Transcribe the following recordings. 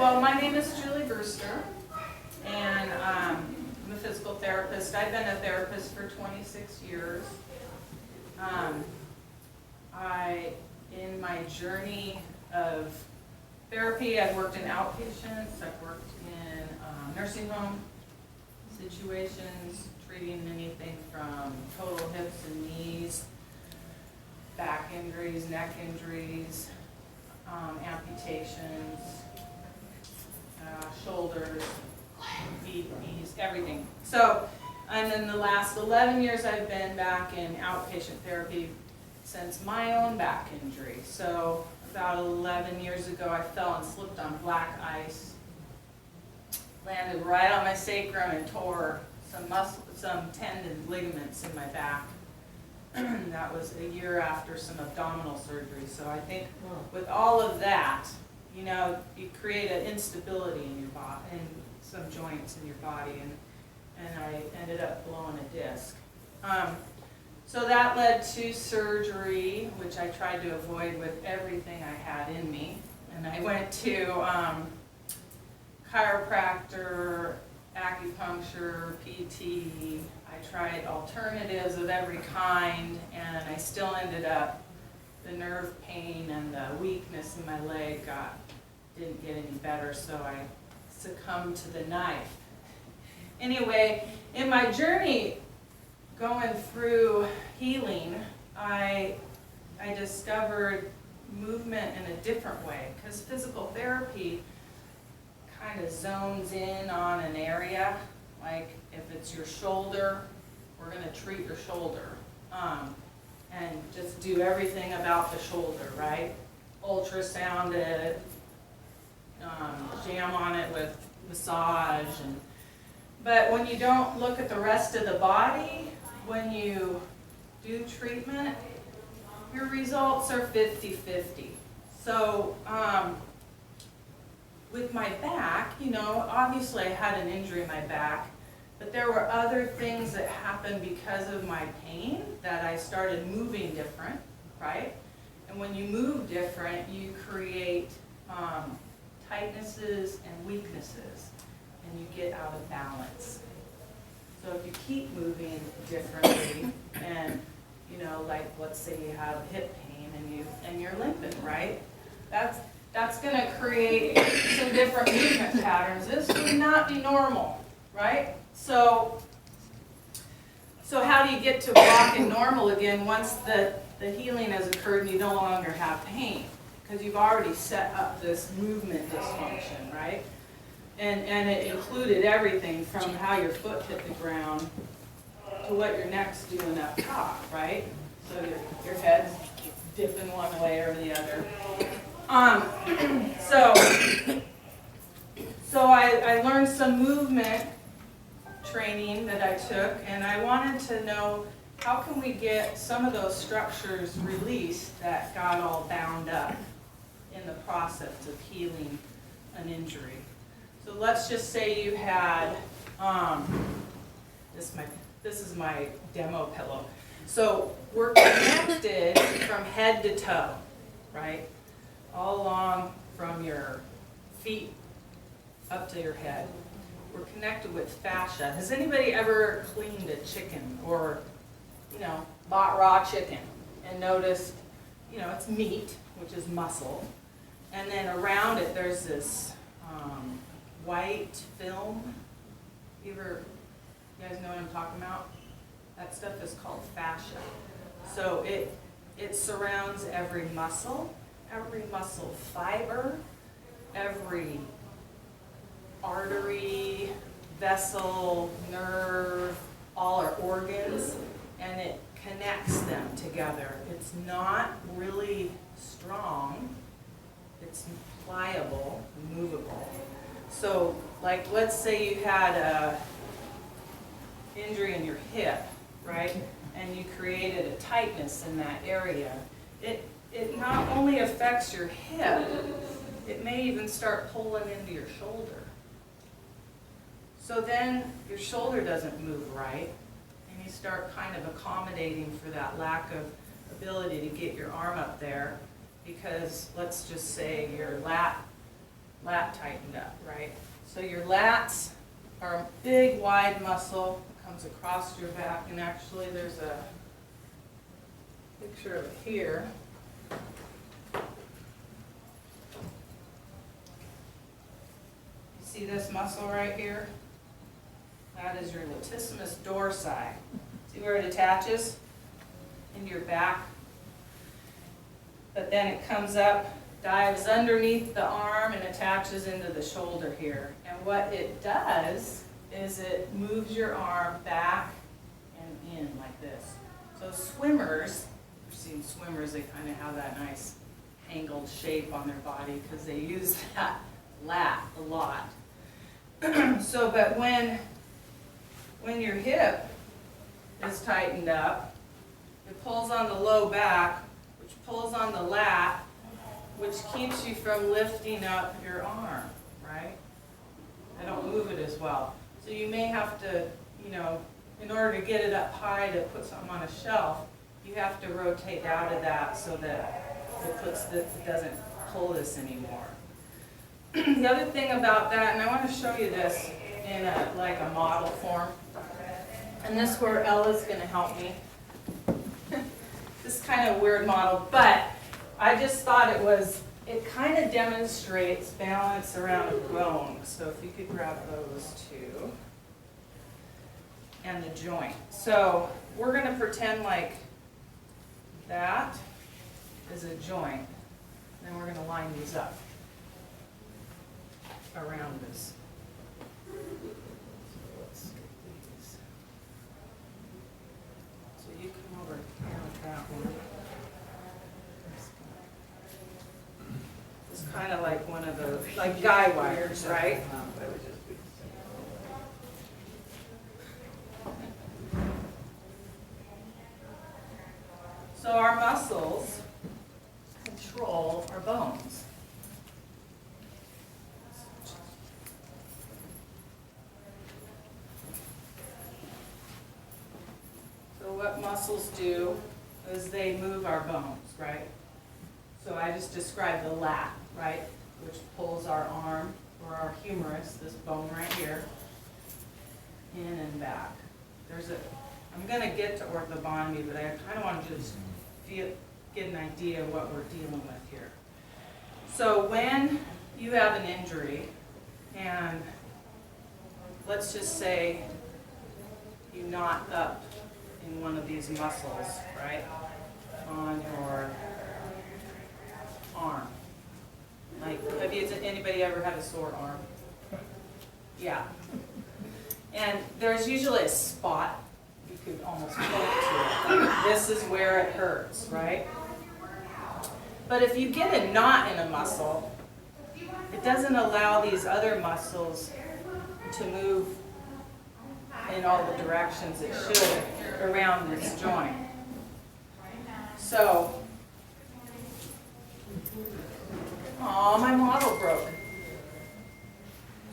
Well, my name is Julie Brewster, and I'm a physical therapist. I've been a therapist for 26 years. In my journey of therapy, I've worked in outpatients, I've worked in nursing home situations, treating anything from total hips and knees, back injuries, neck injuries, amputations, shoulders, feet, knees, everything. So, and in the last 11 years I've been back in outpatient therapy since my own back injury. So about 11 years ago I fell and slipped on black ice, landed right on my sacrum and tore some tendon ligaments in my back. That was a year after some abdominal surgery. So I think with all of that, you know, you create an instability in your body, in some joints in your body, and I ended up blowing a disc. So that led to surgery, which I tried to avoid with everything I had in me. And I went to chiropractor, acupuncture, PT. I tried alternatives of every kind, and I still ended up, the nerve pain and the weakness in my leg didn't get any better, so I succumbed to the knife. Anyway, in my journey going through healing, I discovered movement in a different way, because physical therapy kind of zones in on an area. Like if it's your shoulder, we're going to treat your shoulder and just do everything about the shoulder, right? Ultrasound it, jam on it with massage. But when you don't look at the rest of the body, when you do treatment, your results are 50-50. So with my back, you know, obviously I had an injury in my back, but there were other things that happened because of my pain that I started moving different, right? And when you move different, you create tightnesses and weaknesses, and you get out of balance. So if you keep moving differently, and you know, like let's say you have hip pain and you're limping, right? That's going to create some different movement patterns. This would not be normal, right? So how do you get to walking normal again once the healing has occurred and you no longer have pain? Because you've already set up this movement dysfunction, right? And it included everything from how your foot hit the ground to what your neck's doing up top, right? So your head's dipping one way or the other. So I learned some movement training that I took, and I wanted to know how can we get some of those structures released that got all bound up in the process of healing an injury. So let's just say you had, this is my demo pillow. So we're connected from head to toe, right? All along from your feet up to your head. We're connected with fascia. Has anybody ever cleaned a chicken or, you know, bought raw chicken and noticed, you know, it's meat, which is muscle, and then around it there's this white film? You guys know what I'm talking about? That stuff is called fascia. So it surrounds every muscle fiber, every artery, vessel, nerve, all our organs, and it connects them together. It's not really strong, it's pliable, movable. So, like, let's say you had a injury in your hip, right? And you created a tightness in that area. It not only affects your hip, it may even start pulling into your shoulder. So then your shoulder doesn't move right, and you start kind of accommodating for that lack of ability to get your arm up there, because let's just say your lat lat tightened up, right? So your lats are a big, wide muscle, comes across your back, and actually there's a picture of it here. You see this muscle right here? That is your latissimus dorsi. See where it attaches? Into your back. But then it comes up, dives underneath the arm, and attaches into the shoulder here. And what it does is it moves your arm back and in like this. So swimmers, you've seen swimmers, they kind of have that nice angled shape on their body because they use that lat a lot. So, but when your hip is tightened up, it pulls on the low back, which pulls on the lat, which keeps you from lifting up your arm, right? I don't move it as well. So you may have to, you know, in order to get it up high to put something on a shelf, you have to rotate out of that so that it doesn't pull this anymore. The other thing about that, and I want to show you this in like a model form, and this is where Ella's going to help me. This kind of weird model, but I just thought it kind of demonstrates balance around a bone. So if you could grab those two. And the joint. So we're going to pretend like that is a joint. And then we're going to line these up around this. So let's get these. So you come over here with that one. It's kind of like one of those, like guy wires, right? So our muscles control our bones. So what muscles do is they move our bones, right? So I just described the lat, right, which pulls our arm or our humerus, this bone right here, in and back. I'm going to get to ortho-bionomy, but I kind of want to just get an idea of what we're dealing with here. So when you have an injury, and let's just say you knot up in one of these muscles, right, on your arm. Like, anybody ever had a sore arm? Yeah. And there's usually a spot you could almost point to. Like, this is where it hurts, right? But if you get a knot in a muscle, it doesn't allow these other muscles to move in all the directions it should around this joint. So, oh, my model broke.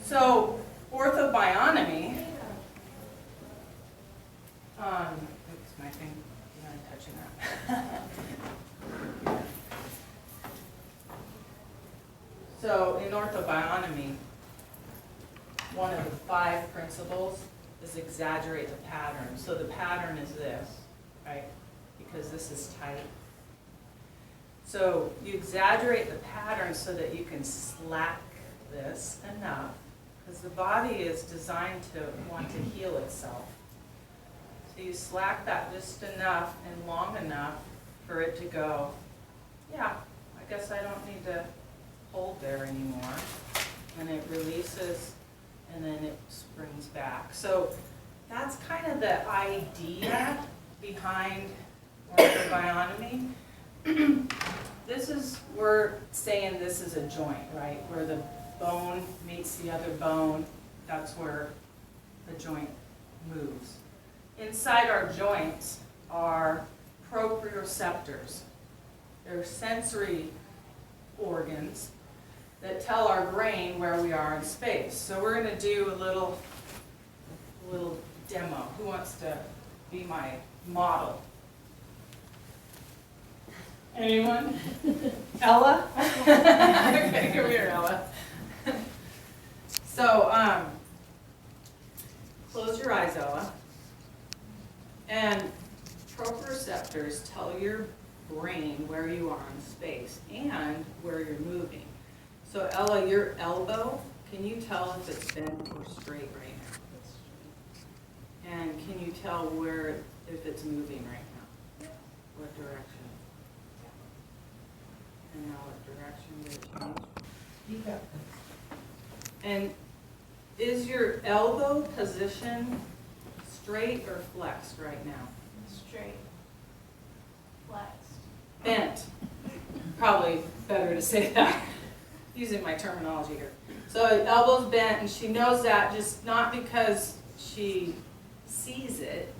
So, ortho-bionomy, oops, my thing, I'm not touching that. So, in ortho-bionomy, one of the 5 principles is exaggerate the pattern. So the pattern is this, right? Because this is tight. So you exaggerate the pattern so that you can slack this enough, because the body is designed to want to heal itself. So you slack that just enough and long enough for it to go, yeah, I guess I don't need to hold there anymore. And it releases, and then it springs back. So that's kind of the idea behind ortho-bionomy. We're saying this is a joint, right? Where the bone meets the other bone, that's where the joint moves. Inside our joints are proprioceptors. They're sensory organs that tell our brain where we are in space. So we're going to do a little demo. Who wants to be my model? Anyone? Ella? Okay, come here, Ella. where you're moving. So Ella, your elbow, can you tell if it's bent or straight right now? And can you tell if it's moving right now? What direction? And now what direction did it change? You got this. And is your elbow position straight or flexed right now? Straight. Flexed. Bent. Probably better to say that, using my terminology here. So elbow's bent, and she knows that just not because she sees it,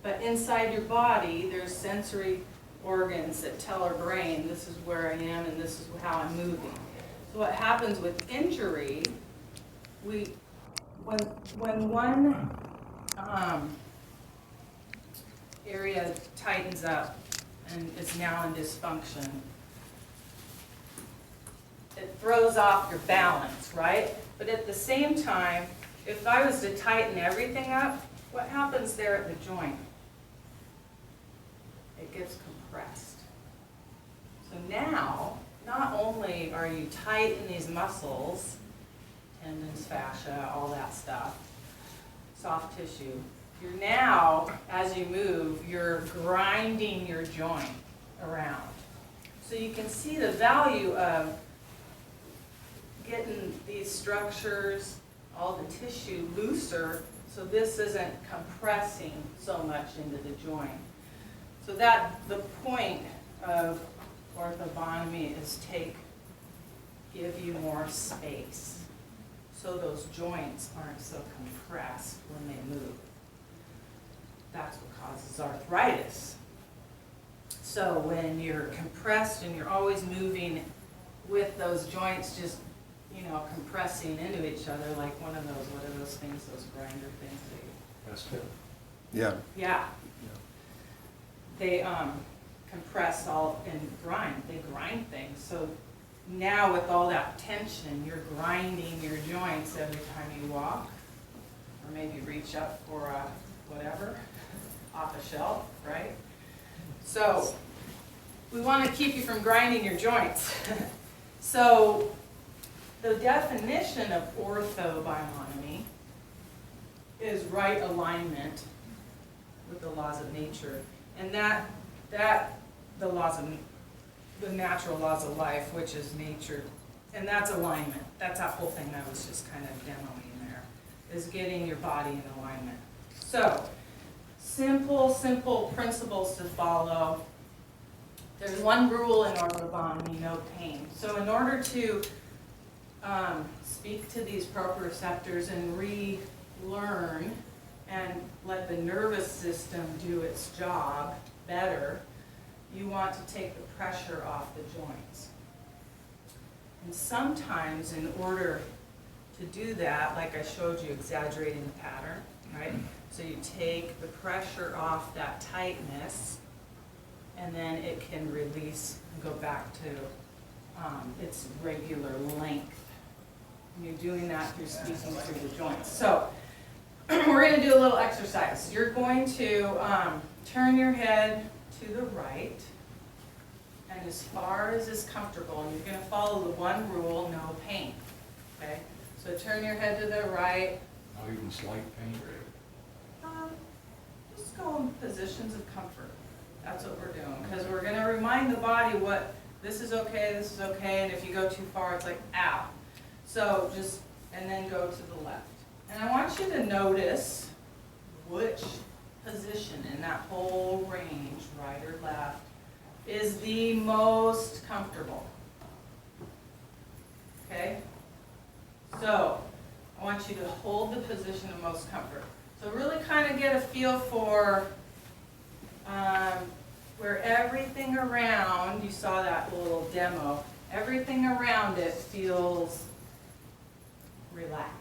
but inside your body there's sensory organs that tell our brain this is where I am and this is how I'm moving. So what happens with injury, when one area tightens up and is now in dysfunction, it throws off your balance, right? But at the same time, if I was to tighten everything up, what happens there at the joint? It gets compressed. So now, not only are you tight in these muscles, tendons, fascia, all that stuff, soft tissue, you're now, as you move, you're grinding your joint around. So you can see the value of getting these structures, all the tissue looser, so this isn't compressing so much into the joint. So that the point of Ortho-Bionomy is give you more space, so those joints aren't so compressed when they move. That's what causes arthritis. So when you're compressed and you're always moving with those joints just, compressing into each other, like one of those, what are those things, those grinder things that you... That's good. Yeah. Yeah. They compress all and grind. They grind things. So now with all that tension, you're grinding your joints every time you walk, or maybe reach up for a whatever off a shelf, right? So we want to keep you from grinding your joints. So the definition of Ortho-Bionomy is right alignment with the laws of nature, and the natural laws of life, which is nature, and that's alignment. That's that whole thing I was just kind of demoing there, is getting your body in alignment. So simple principles to follow. There's one rule in Ortho-Bionomy: no pain. So in order to speak to these proprioceptors and relearn and let the nervous system do its job better, you want to take the pressure off the joints. And sometimes in order to do that, like I showed you, exaggerating the pattern, right? So you take the pressure off that tightness, and then it can release and go back to its regular length. And you're doing that through speaking through the joints. So we're going to do a little exercise. You're going to turn your head to the right, and as far as is comfortable, and you're going to follow the one rule: no pain. Okay? So turn your head to the right. Not even slight pain? Just go in positions of comfort. That's what we're doing, because we're going to remind the body what this is okay, and if you go too far, it's like, ow. So just, and then go to the left. And I want you to notice which position in that whole range, right or left, is the most comfortable. Okay? So I want you to hold the position of most comfort. So really kind of get a feel for where everything around, you saw that little demo, everything around it feels relaxed.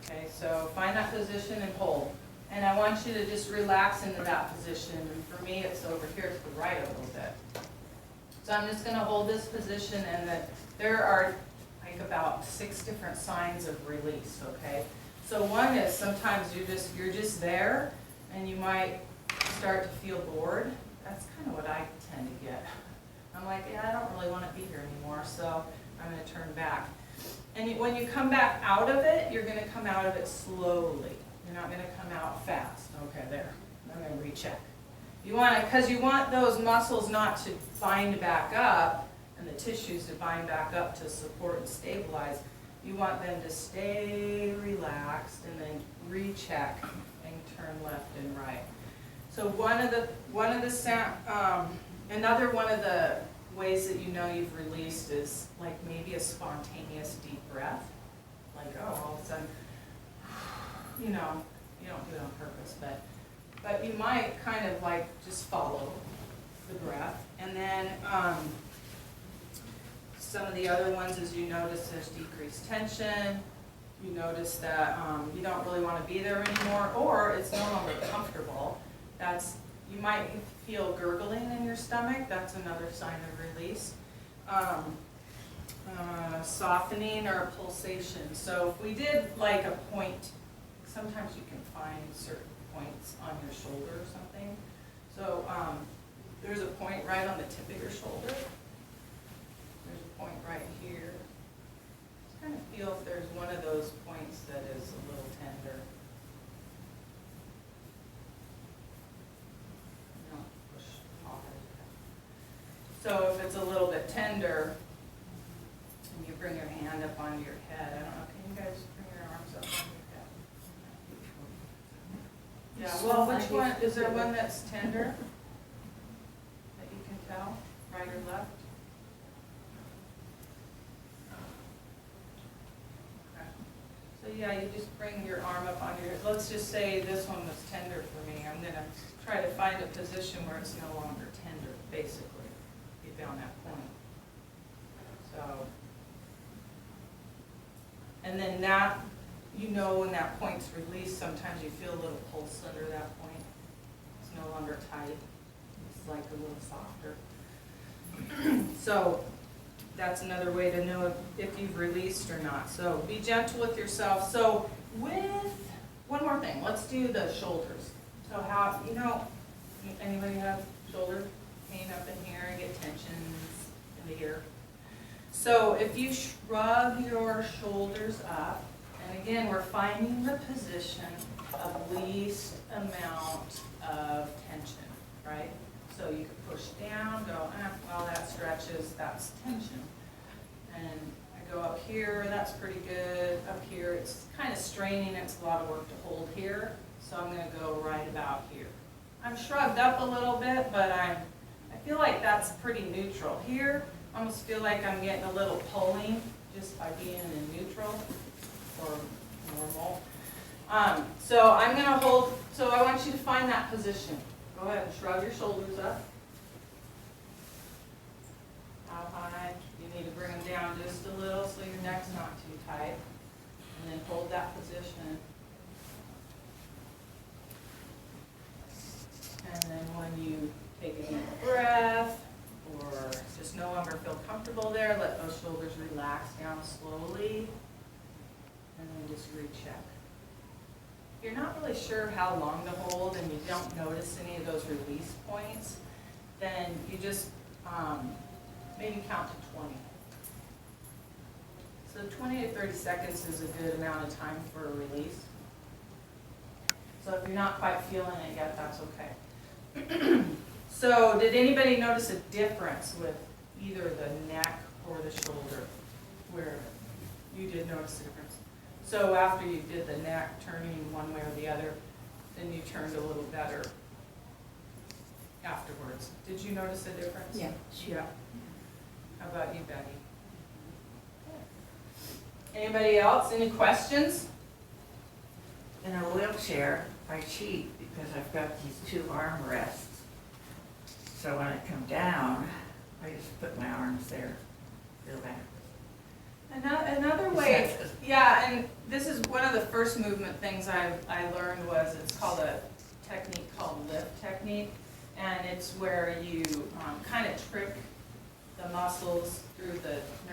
Okay, so find that position and hold. And I want you to just relax into that position. And for me, it's over here to the right a little bit. So I'm just going to hold this position, and there are like about 6 different signs of release, okay? So one is sometimes you're just there, and you might start to feel bored. That's kind of what I tend to get. I'm like, yeah, I don't really want to be here anymore, so I'm gonna turn back. And when you come back out of it, you're gonna come out of it slowly. You're not gonna come out fast. Okay, there. I'm gonna recheck. You want to, because you want those muscles not to bind back up and the tissues to bind back up to support and stabilize. You want them to stay relaxed and then recheck and turn left and right. So another one of the ways that you know you've released is like maybe a spontaneous deep breath. Like, oh, all of a sudden, you know, you don't do it on purpose, but you might kind of like just follow the breath. And then some of the other ones is you notice there's decreased tension. You notice that you don't really want to be there anymore, or it's no longer comfortable. You might feel gurgling in your stomach. That's another sign of release. Softening or pulsation. So if we did like a point, sometimes you can find certain points on your shoulder or something. So there's a point right on the tip of your shoulder. There's a point right here. Just kind of feel if there's one of those points that is a little tender. Don't push hard. So if it's a little bit tender, and you bring your hand up onto your head, I don't know, can you guys bring your arms up onto your head? Yeah, well, which one, is there one that's tender that you can tell, right or left? Okay. So yeah, you just bring your arm up onto your, let's just say this one was tender for me. I'm gonna try to find a position where it's no longer tender, basically. You found that point. So, and then that, you know when that point's released, sometimes you feel a little pulse under that point. It's no longer tight. It's like a little softer. So that's another way to know if you've released or not. So be gentle with yourself. So one more thing, let's do the shoulders. So how, anybody have shoulder pain up in here and get tensions in the ear? So if you shrug your shoulders up, and again, we're finding the position of least amount of tension, right? So you could push down, go, well, that stretches, that's tension. And I go up here, that's pretty good. Up here, it's kind of straining, it's a lot of work to hold here. So I'm gonna go right about here. I'm shrugged up a little bit, but I feel like that's pretty neutral. Here, I almost feel like I'm getting a little pulling just by being in neutral or normal. So I'm gonna hold, so I want you to find that position. Go ahead and shrug your shoulders up. How high? You need to bring them down just a little so your neck's not too tight. And then hold that position. And then when you take a deep breath, or just no longer feel comfortable there, let those shoulders relax down slowly, and then just recheck. If you're not really sure how long to hold and you don't notice any of those release points, then you just maybe count to 20. So 20 to 30 seconds is a good amount of time for a release. So if you're not quite feeling it yet, that's okay. So did anybody notice a difference with either the neck or the shoulder where you did notice a difference? So after you did the neck, turning one way or the other, then you turned a little better afterwards. Did you notice a difference? Yeah. Yeah. How about you, Betty? Anybody else? Any questions? In a wheelchair, I cheat because I've got these two armrests. So when I come down, I just put my arms there, feel back. Another way, yeah, and this is one of the first movement things I learned was it's called a technique called lift technique, and it's where you kind of trick the muscles through the